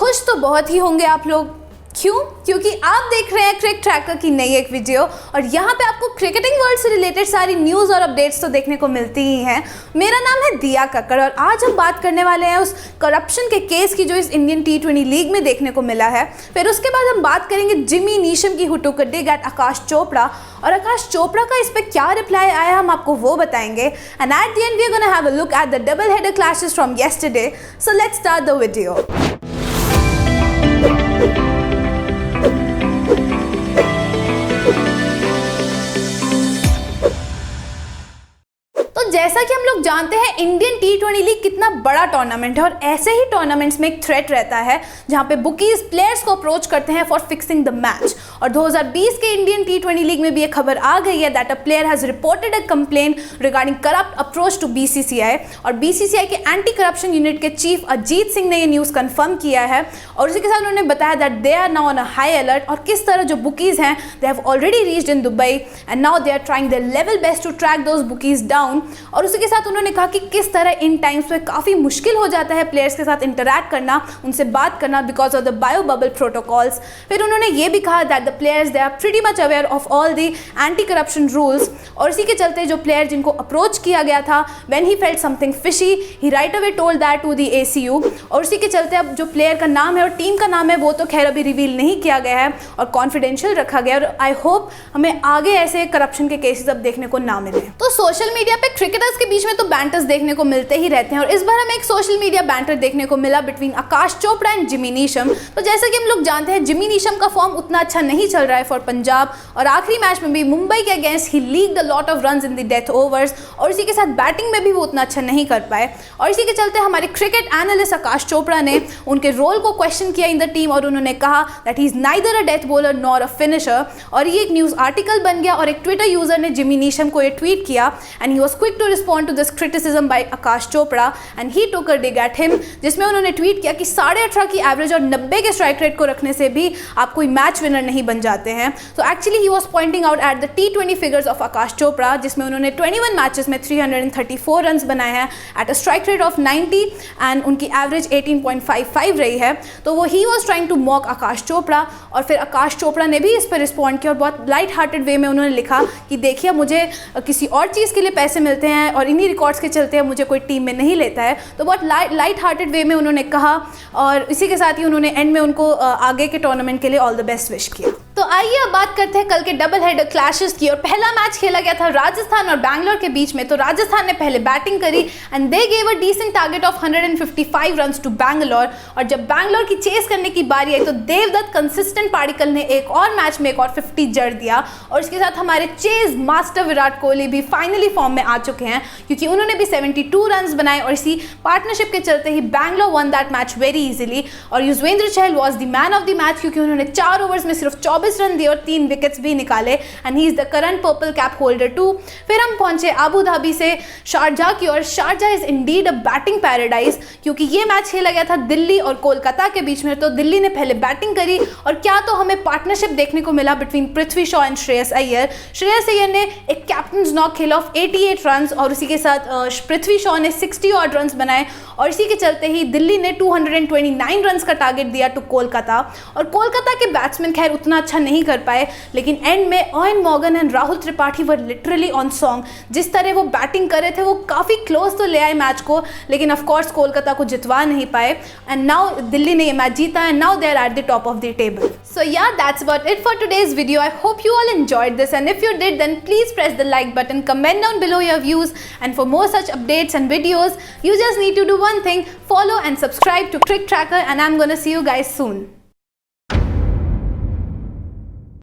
खुश तो बहुत ही होंगे आप लोग। क्यों? क्योंकि आप देख रहे हैं क्रिक ट्रैकर की नई एक वीडियो और यहाँ पे आपको क्रिकेटिंग वर्ल्ड से रिलेटेड सारी न्यूज़ और अपडेट्स तो देखने को मिलती ही हैं। मेरा नाम है दिया कक्कड़ और आज हम बात करने वाले हैं उस करप्शन के केस की जो इस इंडियन T20 लीग में देखने को मिला है। फिर उसके बाद हम बात करेंगे जिमी नीशम की हु टूक अ डिग एट आकाश चोपड़ा और आकाश चोपड़ा का इस पर क्या रिप्लाई आया हम आपको वो बताएंगे। And at the end we are gonna have a look at the double header clashes from yesterday. So let's start the video. जैसा कि हम लोग जानते हैं इंडियन T20 लीग कितना बड़ा टूर्नामेंट है और ऐसे ही टूर्नामेंट्स में एक थ्रेट रहता है जहां पे बुकीज प्लेयर्स को अप्रोच करते हैं फॉर फिक्सिंग द मैच। और 2020 के इंडियन T20 लीग में भी एक खबर आ गई है that a player has reported a complaint regarding corrupt approach to BCCI और BCCI के एंटी करप्शन यूनिट के चीफ अजीत सिंह ने ये न्यूज़ कंफर्म किया है और उसी के साथ उन्होंने बताया that they are now on a high alert और किस तरह जो बुकीज हैं they have already reached in Dubai and now they are trying their level best to track those bookies down. और उसी के साथ उन्होंने कहा कि किस तरह इन टाइम्स में काफ़ी मुश्किल हो जाता है प्लेयर्स के साथ इंटरैक्ट करना, उनसे बात करना because of the bio bubble protocols. फिर उन्होंने ये भी कहा that the players they are pretty much aware of all the anti corruption rules और इसी के चलते जो प्लेयर जिनको अप्रोच किया गया था when he felt something fishy he right away told that to the ACU और इसी के चलते अब जो प्लेयर का नाम है और टीम का नाम है वो तो खैर अभी रिवील नहीं किया गया है और कॉन्फिडेंशियल रखा गया और आई होप हमें आगे ऐसे करप्शन के केसेस अब देखने को ना मिले। तो सोशल मीडिया पे क्रिकेटर्स के बीच में तो बैंटर्स देखने को मिलते ही रहते हैं और इस बार हमें एक सोशल मीडिया बैंटर देखने को मिला between Akash Chopra and Jimmy Neesham. तो जैसा कि हम लोग जानते हैं जिमी नीशम का फॉर्म उतना अच्छा नहीं चल रहा है फॉर पंजाब और आखिरी मैच में भी मुंबई के against he leaked a lot of runs in the death overs और इसी के साथ बैटिंग में भी वो उतना अच्छा नहीं कर पाए और इसी के चलते हमारे क्रिकेट एनालिस्ट आकाश चोपड़ा ने उनके रोल को क्वेश्चन किया इन द टीम और उन्होंने कहा that he is neither a death bowler nor a finisher और ये एक न्यूज़ आर्टिकल बन गया और एक ट्विटर यूजर ने जिमी नीशम को ये ट्वीट किया and he was quick to respond to this criticism by Aakash Chopra and he took a dig at him जिसमें उन्होंने ट्वीट किया कि 18.5 की एवरेज और 90 के स्ट्राइक रेट को रखने से भी आप कोई मैच विनर नहीं बन जाते हैं। तो actually he was pointing out at the T20 figures of Aakash Chopra जिसमें उन्होंने 21 मैचेस में 334 रन्स बनाए हैं at a strike rate of 90 and उनकी एवरेज 18.55 रही है। तो वो he was trying to mock Aakash Chopra और फिर आकाश चोपड़ा ने भी इस पर रिस्पॉन्ड किया और बहुत लाइट हार्टेड वे में उन्होंने लिखा कि देखिए मुझे किसी और चीज़ के लिए पैसे मिलते हैं और इन्हीं रिकॉर्ड्स के चलते मुझे कोई टीम में नहीं लेता है। तो बहुत लाइट हार्टेड वे में उन्होंने कहा और इसी के साथ ही उन्होंने एंड में उनको आगे के टूर्नामेंट के लिए ऑल द बेस्ट विश किया। तो आइए अब बात करते हैं कल के डबल हेडर क्लैशेस की और पहला मैच खेला गया था राजस्थान और बैंगलोर के बीच में। तो राजस्थान ने पहले बैटिंग करी and they gave a decent target of 155 runs to Bangalore और जब बैंगलोर की चेस करने की बारी आई तो देवदत्त कंसिस्टेंट पाडिक्कल ने एक और मैच में एक और 50 जड़ दिया और इसके साथ हमारे चेस मास्टर विराट कोहली भी फाइनली फॉर्म में आ चुके हैं क्योंकि उन्होंने भी 72 रन्स बनाए और इसी पार्टनरशिप के चलते ही Bangalore won that match very easily और Yuzvendra Chahal was the man of the match क्योंकि उन्होंने 4 ओवर्स में सिर्फ 24 रन दिए और 3 विकेट्स भी निकाले and he is the current purple cap holder too. फिर हम पहुंचे अबू धाबी से शारजाह की और Sharjah is indeed a batting paradise क्योंकि ये मैच खेला गया था दिल्ली और कोलकाता के बीच में। तो दिल्ली ने पहले बैटिंग करी और क्या तो हमें पार्टनरशिप देखने को मिला बिटवीन पृथ्वी शॉ एंड श्रेयस अय्यर। श्रेयस अय्यर ने एक कैप्टन्स नॉक खेला ऑफ 88 रन और उसी के साथ पृथ्वी शॉ ने 60 ऑड रन बनाए और इसी के चलते ही दिल्ली ने 229 रन का टारगेट दिया टू कोलकाता और कोलकाता के बैट्समैन खैर उतना अच्छा नहीं कर पाए लेकिन एंड में Owen Morgan and Rahul Tripathi were literally on song. जिस तरह वो बैटिंग कर रहे थे वो काफ़ी क्लोज तो ले आए मैच को लेकिन ऑफ कोर्स कोलकाता को जितवा नहीं पाए एंड नाउ दिल्ली ने ये मैच जीता and now they are at the top of the table. So yeah, that's about it for today's video. I hope you all enjoyed this and if you did then please press the like button, comment down below your views and for more such updates and videos you just need to do one thing, follow and subscribe to Crick Tracker and I'm gonna see you guys soon.